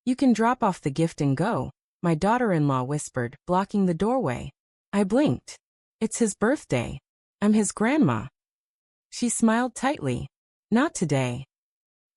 You can drop off the gift and go, my daughter-in-law whispered, blocking the doorway. I blinked. It's his birthday. I'm his grandma. She smiled tightly. Not today.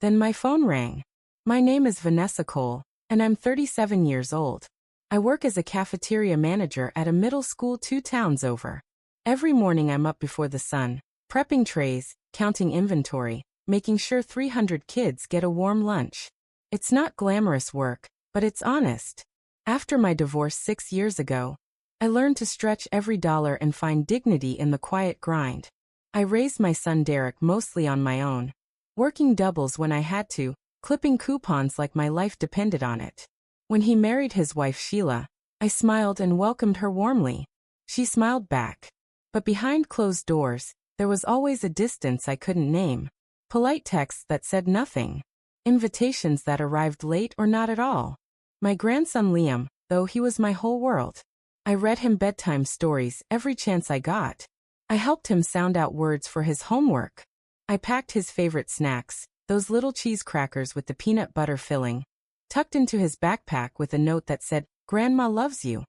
Then my phone rang. My name is Vanessa Cole, and I'm 37 years old. I work as a cafeteria manager at a middle school 2 towns over. Every morning I'm up before the sun, prepping trays, counting inventory, making sure 300 kids get a warm lunch. It's not glamorous work, but it's honest. After my divorce 6 years ago, I learned to stretch every dollar and find dignity in the quiet grind. I raised my son Derek mostly on my own, working doubles when I had to, clipping coupons like my life depended on it. When he married his wife Sheila, I smiled and welcomed her warmly. She smiled back. But behind closed doors, there was always a distance I couldn't name. Polite texts that said nothing. Invitations that arrived late or not at all. My grandson Liam, though he was my whole world. I read him bedtime stories every chance I got. I helped him sound out words for his homework. I packed his favorite snacks, those little cheese crackers with the peanut butter filling, tucked into his backpack with a note that said, "Grandma loves you."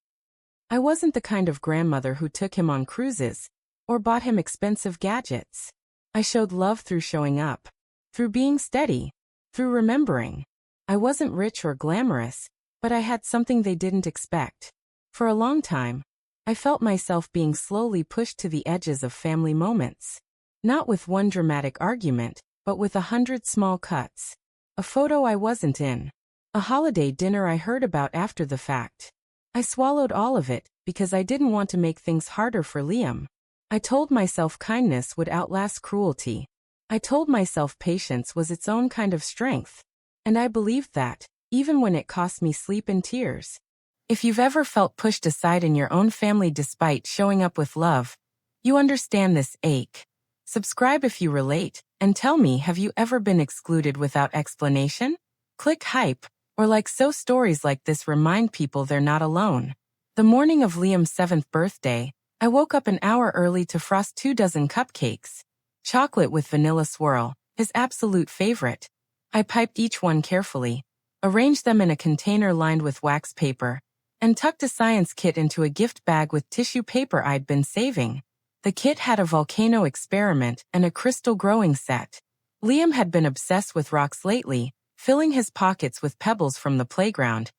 I wasn't the kind of grandmother who took him on cruises or bought him expensive gadgets. I showed love through showing up, through being steady, through remembering. I wasn't rich or glamorous, but I had something they didn't expect. For a long time, I felt myself being slowly pushed to the edges of family moments. Not with one dramatic argument, but with 100 small cuts. A photo I wasn't in. A holiday dinner I heard about after the fact. I swallowed all of it because I didn't want to make things harder for Liam. I told myself kindness would outlast cruelty. I told myself patience was its own kind of strength. And I believed that, even when it cost me sleep and tears. If you've ever felt pushed aside in your own family despite showing up with love, you understand this ache. Subscribe if you relate, and tell me, have you ever been excluded without explanation? Click hype, or like so stories like this remind people they're not alone. The morning of Liam's 7th birthday, I woke up an hour early to frost 2 dozen cupcakes. Chocolate with vanilla swirl, his absolute favorite. I piped each one carefully, arranged them in a container lined with wax paper, and tucked a science kit into a gift bag with tissue paper I'd been saving. The kit had a volcano experiment and a crystal growing set. Liam had been obsessed with rocks lately, filling his pockets with pebbles from the playground,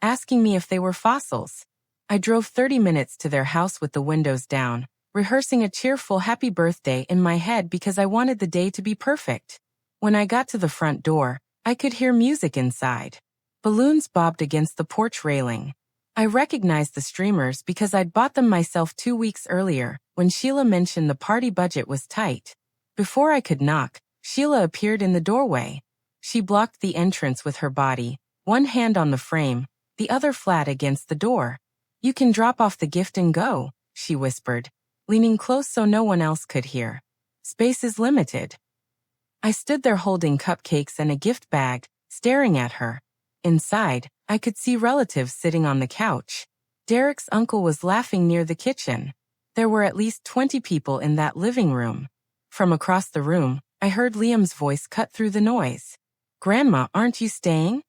asking me if they were fossils. I drove 30 minutes to their house with the windows down, rehearsing a cheerful happy birthday in my head because I wanted the day to be perfect. When I got to the front door, I could hear music inside. Balloons bobbed against the porch railing. I recognized the streamers because I'd bought them myself 2 weeks earlier, when Sheila mentioned the party budget was tight. Before I could knock, Sheila appeared in the doorway. She blocked the entrance with her body, one hand on the frame, the other flat against the door. "You can drop off the gift and go," she whispered, leaning close so no one else could hear. "Space is limited." I stood there holding cupcakes and a gift bag, staring at her. Inside, I could see relatives sitting on the couch. Derek's uncle was laughing near the kitchen. There were at least 20 people in that living room. From across the room, I heard Liam's voice cut through the noise. "Grandma, aren't you staying?"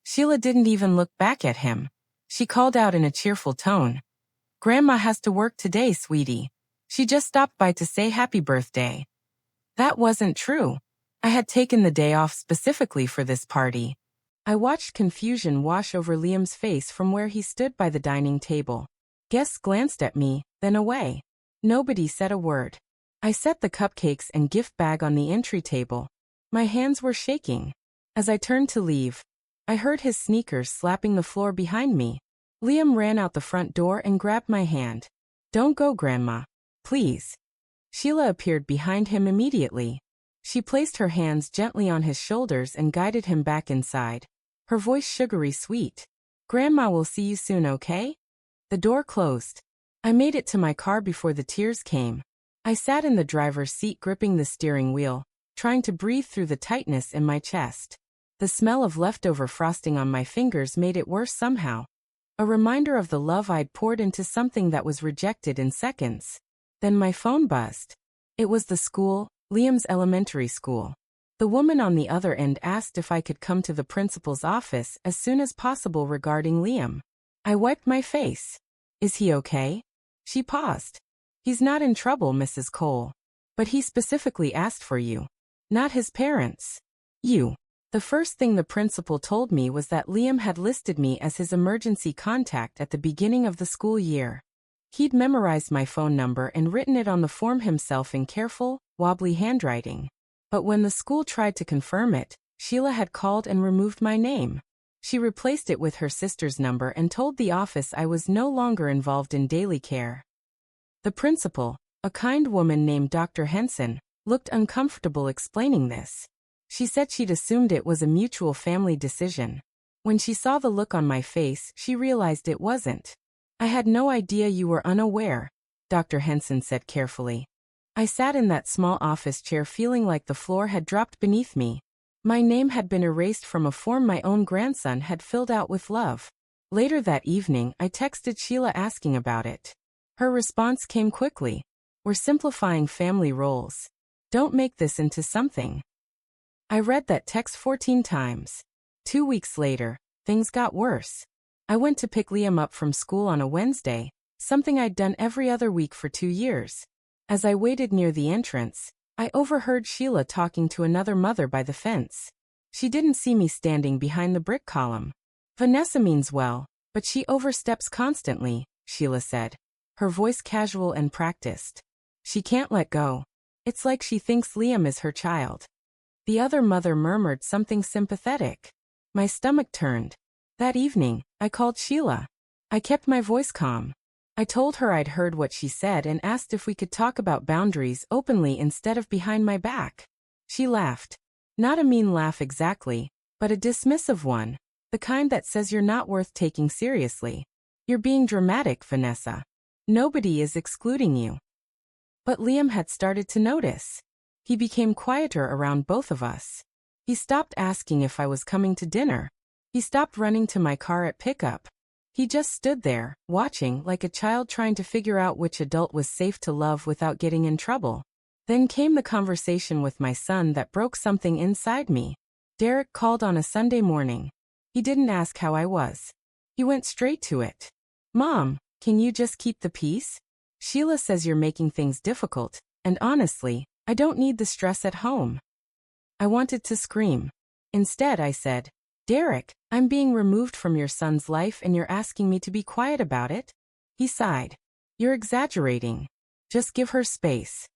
Sheila didn't even look back at him. She called out in a cheerful tone. "Grandma has to work today, sweetie. She just stopped by to say happy birthday." That wasn't true. I had taken the day off specifically for this party. I watched confusion wash over Liam's face from where he stood by the dining table. Guests glanced at me, then away. Nobody said a word. I set the cupcakes and gift bag on the entry table. My hands were shaking. As I turned to leave, I heard his sneakers slapping the floor behind me. Liam ran out the front door and grabbed my hand. "Don't go, Grandma. Please." Sheila appeared behind him immediately. She placed her hands gently on his shoulders and guided him back inside. Her voice sugary sweet. "Grandma will see you soon, okay?" The door closed. I made it to my car before the tears came. I sat in the driver's seat gripping the steering wheel, trying to breathe through the tightness in my chest. The smell of leftover frosting on my fingers made it worse somehow. A reminder of the love I'd poured into something that was rejected in seconds. Then my phone buzzed. It was the school, Liam's elementary school. The woman on the other end asked if I could come to the principal's office as soon as possible regarding Liam. I wiped my face. Is he okay? She paused. He's not in trouble, Mrs. Cole. But he specifically asked for you. Not his parents. You. The first thing the principal told me was that Liam had listed me as his emergency contact at the beginning of the school year. He'd memorized my phone number and written it on the form himself in careful, wobbly handwriting. But when the school tried to confirm it, Sheila had called and removed my name. She replaced it with her sister's number and told the office I was no longer involved in daily care. The principal, a kind woman named Dr. Henson, looked uncomfortable explaining this. She said she'd assumed it was a mutual family decision. When she saw the look on my face, she realized it wasn't. I had no idea you were unaware, Dr. Henson said carefully. I sat in that small office chair feeling like the floor had dropped beneath me. My name had been erased from a form my own grandson had filled out with love. Later that evening, I texted Sheila asking about it. Her response came quickly. We're simplifying family roles. Don't make this into something. I read that text 14 times. 2 weeks later, things got worse. I went to pick Liam up from school on a Wednesday, something I'd done every other week for 2 years. As I waited near the entrance, I overheard Sheila talking to another mother by the fence. She didn't see me standing behind the brick column. Vanessa means well, but she oversteps constantly, Sheila said, her voice casual and practiced. She can't let go. It's like she thinks Liam is her child. The other mother murmured something sympathetic. My stomach turned. That evening, I called Sheila. I kept my voice calm. I told her I'd heard what she said and asked if we could talk about boundaries openly instead of behind my back. She laughed. Not a mean laugh exactly, but a dismissive one, the kind that says you're not worth taking seriously. You're being dramatic, Vanessa. Nobody is excluding you. But Liam had started to notice. He became quieter around both of us. He stopped asking if I was coming to dinner. He stopped running to my car at pickup. He just stood there, watching like a child trying to figure out which adult was safe to love without getting in trouble. Then came the conversation with my son that broke something inside me. Derek called on a Sunday morning. He didn't ask how I was. He went straight to it. Mom, can you just keep the peace? Sheila says you're making things difficult, and honestly, I don't need the stress at home. I wanted to scream. Instead, I said, Derek, I'm being removed from your son's life and you're asking me to be quiet about it? He sighed. You're exaggerating. Just give her space.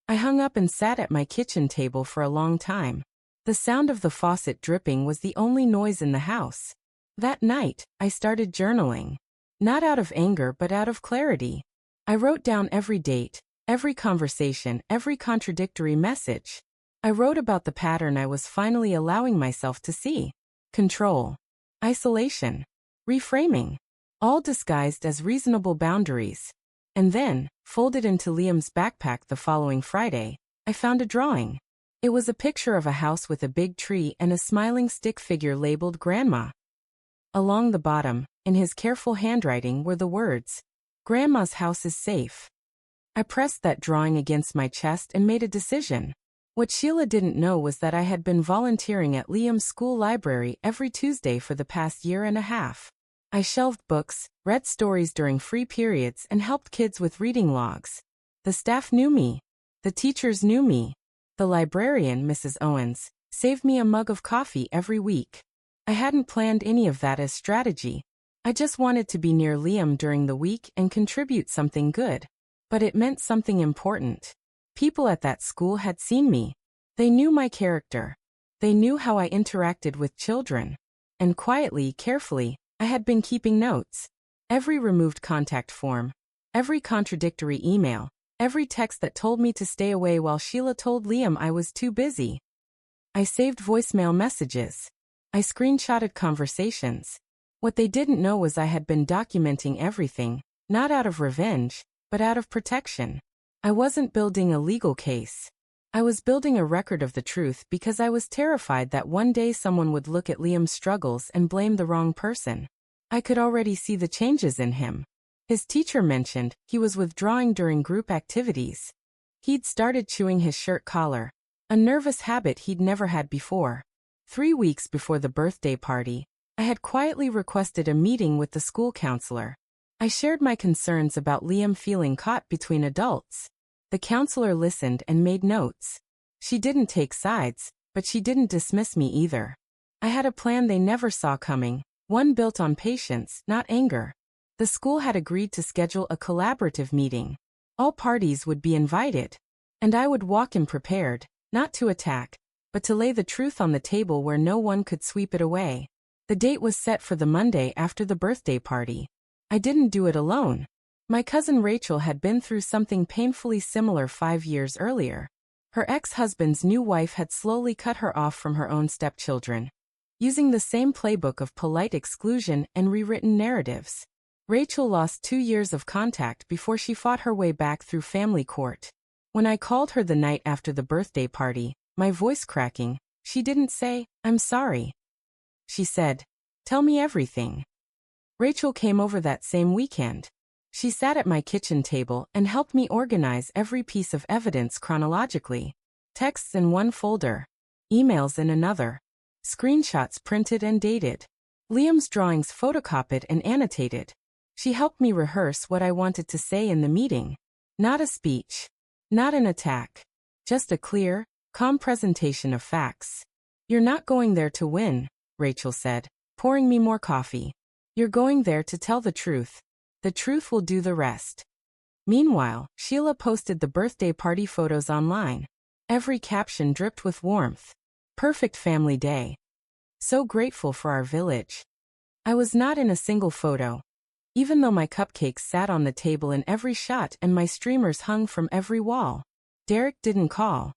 I hung up and sat at my kitchen table for a long time. The sound of the faucet dripping was the only noise in the house. That night, I started journaling. Not out of anger but out of clarity. I wrote down every date, every conversation, every contradictory message. I wrote about the pattern I was finally allowing myself to see. Control. Isolation. Reframing. All disguised as reasonable boundaries. And then, folded into Liam's backpack the following Friday, I found a drawing. It was a picture of a house with a big tree and a smiling stick figure labeled Grandma. Along the bottom, in his careful handwriting, were the words, Grandma's house is safe. I pressed that drawing against my chest and made a decision. What Sheila didn't know was that I had been volunteering at Liam's school library every Tuesday for the past year and a half. I shelved books, read stories during free periods, and helped kids with reading logs. The staff knew me. The teachers knew me. The librarian, Mrs. Owens, saved me a mug of coffee every week. I hadn't planned any of that as strategy. I just wanted to be near Liam during the week and contribute something good. But it meant something important. People at that school had seen me. They knew my character. They knew how I interacted with children. And quietly, carefully, I had been keeping notes. Every removed contact form, every contradictory email, every text that told me to stay away while Sheila told Liam I was too busy. I saved voicemail messages. I screenshotted conversations. What they didn't know was I had been documenting everything, not out of revenge, but out of protection. I wasn't building a legal case. I was building a record of the truth because I was terrified that one day someone would look at Liam's struggles and blame the wrong person. I could already see the changes in him. His teacher mentioned he was withdrawing during group activities. He'd started chewing his shirt collar. A nervous habit he'd never had before. 3 weeks before the birthday party, I had quietly requested a meeting with the school counselor. I shared my concerns about Liam feeling caught between adults. The counselor listened and made notes. She didn't take sides, but she didn't dismiss me either. I had a plan they never saw coming, one built on patience, not anger. The school had agreed to schedule a collaborative meeting. All parties would be invited, and I would walk in prepared, not to attack, but to lay the truth on the table where no one could sweep it away. The date was set for the Monday after the birthday party. I didn't do it alone. My cousin Rachel had been through something painfully similar 5 years earlier. Her ex-husband's new wife had slowly cut her off from her own stepchildren, using the same playbook of polite exclusion and rewritten narratives. Rachel lost 2 years of contact before she fought her way back through family court. When I called her the night after the birthday party, my voice cracking, she didn't say, "I'm sorry." She said, "Tell me everything." Rachel came over that same weekend. She sat at my kitchen table and helped me organize every piece of evidence chronologically. Texts in one folder, emails in another, screenshots printed and dated, Liam's drawings photocopied and annotated. She helped me rehearse what I wanted to say in the meeting. Not a speech, not an attack, just a clear, calm presentation of facts. "You're not going there to win," Rachel said, pouring me more coffee. "You're going there to tell the truth. The truth will do the rest." Meanwhile, Sheila posted the birthday party photos online. Every caption dripped with warmth. "Perfect family day. So grateful for our village." I was not in a single photo. Even though my cupcakes sat on the table in every shot and my streamers hung from every wall. Derek didn't call.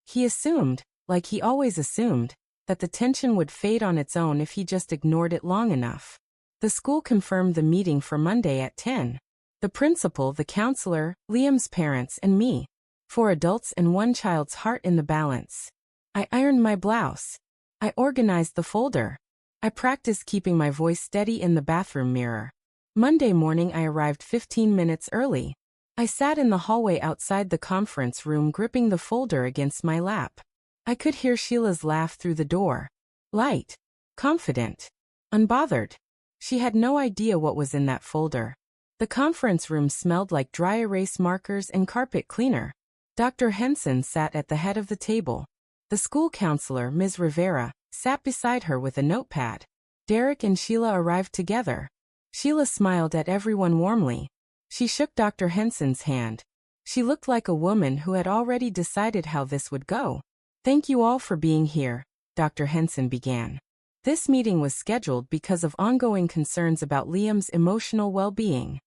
He assumed, like he always assumed, that the tension would fade on its own if he just ignored it long enough. The school confirmed the meeting for Monday at 10. The principal, the counselor, Liam's parents, and me. 4 adults and 1 child's heart in the balance. I ironed my blouse. I organized the folder. I practiced keeping my voice steady in the bathroom mirror. Monday morning I arrived 15 minutes early. I sat in the hallway outside the conference room gripping the folder against my lap. I could hear Sheila's laugh through the door. Light. Confident. Unbothered. She had no idea what was in that folder. The conference room smelled like dry erase markers and carpet cleaner. Dr. Henson sat at the head of the table. The school counselor, Ms. Rivera, sat beside her with a notepad. Derek and Sheila arrived together. Sheila smiled at everyone warmly. She shook Dr. Henson's hand. She looked like a woman who had already decided how this would go. "Thank you all for being here," Dr. Henson began. "This meeting was scheduled because of ongoing concerns about Liam's emotional well-being."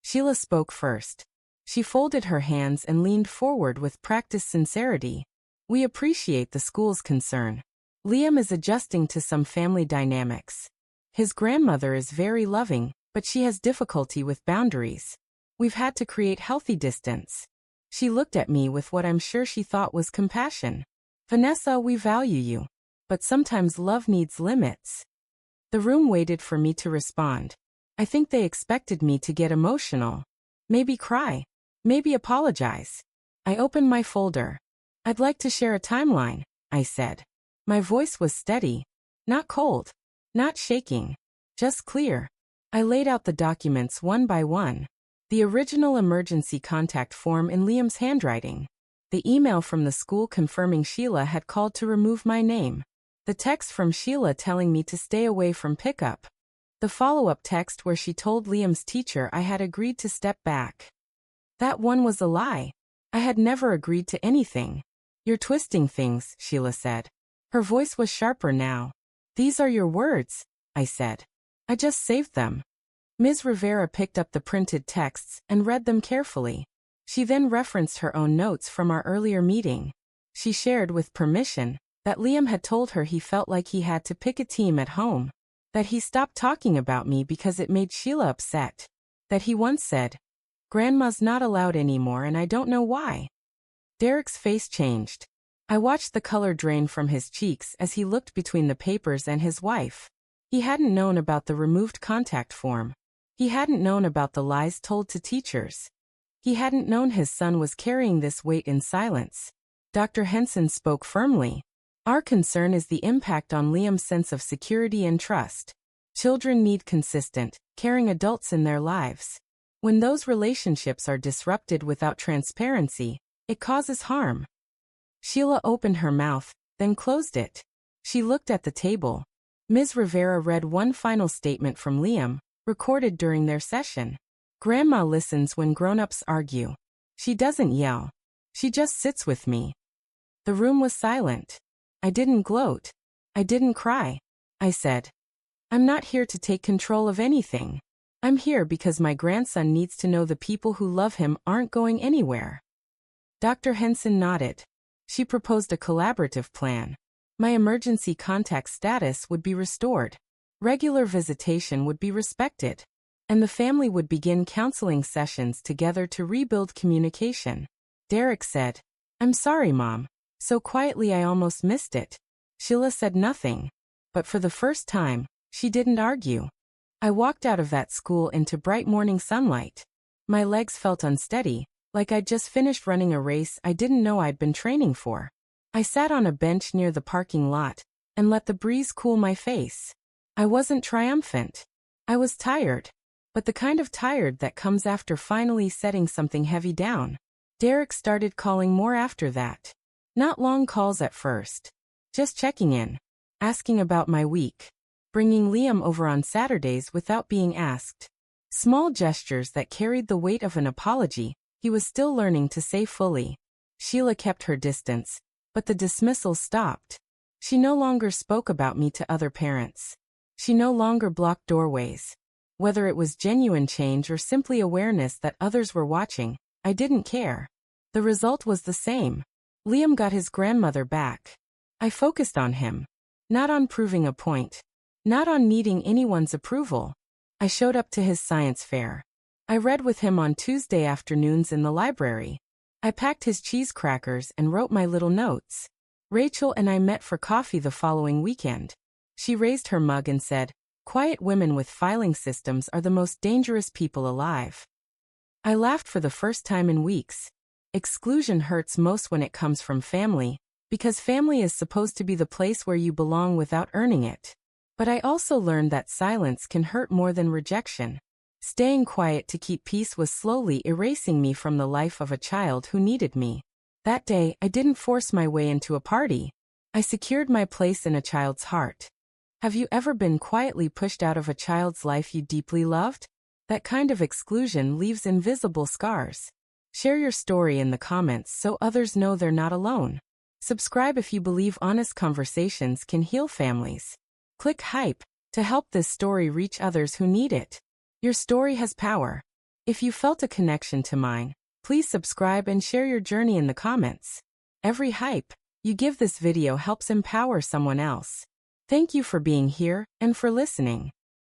Sheila spoke first. She folded her hands and leaned forward with practiced sincerity. "We appreciate the school's concern. Liam is adjusting to some family dynamics. His grandmother is very loving, but she has difficulty with boundaries. We've had to create healthy distance." She looked at me with what I'm sure she thought was compassion. "Vanessa, we value you. But sometimes love needs limits." The room waited for me to respond. I think they expected me to get emotional. Maybe cry. Maybe apologize. I opened my folder. "I'd like to share a timeline," I said. My voice was steady. Not cold. Not shaking. Just clear. I laid out the documents one by one. The original emergency contact form in Liam's handwriting. The email from the school confirming Sheila had called to remove my name. The text from Sheila telling me to stay away from pickup. The follow-up text where she told Liam's teacher I had agreed to step back. That one was a lie. I had never agreed to anything. "You're twisting things," Sheila said. Her voice was sharper now. "These are your words," I said. "I just saved them." Ms. Rivera picked up the printed texts and read them carefully. She then referenced her own notes from our earlier meeting. She shared, with permission, that Liam had told her he felt like he had to pick a team at home. That he stopped talking about me because it made Sheila upset. That he once said, "Grandma's not allowed anymore and I don't know why." Derek's face changed. I watched the color drain from his cheeks as he looked between the papers and his wife. He hadn't known about the removed contact form. He hadn't known about the lies told to teachers. He hadn't known his son was carrying this weight in silence. Dr. Henson spoke firmly. Our concern is the impact on Liam's sense of security and trust. Children need consistent, caring adults in their lives. When those relationships are disrupted without transparency, it causes harm. Sheila opened her mouth, then closed it. She looked at the table. Ms. Rivera read one final statement from Liam, recorded during their session. Grandma listens when grown-ups argue. She doesn't yell. She just sits with me. The room was silent. I didn't gloat. I didn't cry. I said, I'm not here to take control of anything. I'm here because my grandson needs to know the people who love him aren't going anywhere. Dr. Henson nodded. She proposed a collaborative plan. My emergency contact status would be restored. Regular visitation would be respected. And the family would begin counseling sessions together to rebuild communication. Derek said, I'm sorry, Mom. So quietly I almost missed it. Sheila said nothing. But for the first time, she didn't argue. I walked out of that school into bright morning sunlight. My legs felt unsteady, like I'd just finished running a race I didn't know I'd been training for. I sat on a bench near the parking lot and let the breeze cool my face. I wasn't triumphant. I was tired. But the kind of tired that comes after finally setting something heavy down. Derek started calling more after that. Not long calls at first. Just checking in. Asking about my week. Bringing Liam over on Saturdays without being asked. Small gestures that carried the weight of an apology he was still learning to say fully. Sheila kept her distance, but the dismissal stopped. She no longer spoke about me to other parents. She no longer blocked doorways. Whether it was genuine change or simply awareness that others were watching, I didn't care. The result was the same. Liam got his grandmother back. I focused on him. Not on proving a point. Not on needing anyone's approval. I showed up to his science fair. I read with him on Tuesday afternoons in the library. I packed his cheese crackers and wrote my little notes. Rachel and I met for coffee the following weekend. She raised her mug and said, Quiet women with filing systems are the most dangerous people alive. I laughed for the first time in weeks. Exclusion hurts most when it comes from family, because family is supposed to be the place where you belong without earning it. But I also learned that silence can hurt more than rejection. Staying quiet to keep peace was slowly erasing me from the life of a child who needed me. That day, I didn't force my way into a party. I secured my place in a child's heart. Have you ever been quietly pushed out of a child's life you deeply loved? That kind of exclusion leaves invisible scars. Share your story in the comments so others know they're not alone. Subscribe if you believe honest conversations can heal families. Click hype to help this story reach others who need it. Your story has power. If you felt a connection to mine, please subscribe and share your journey in the comments. Every hype you give this video helps empower someone else. Thank you for being here and for listening.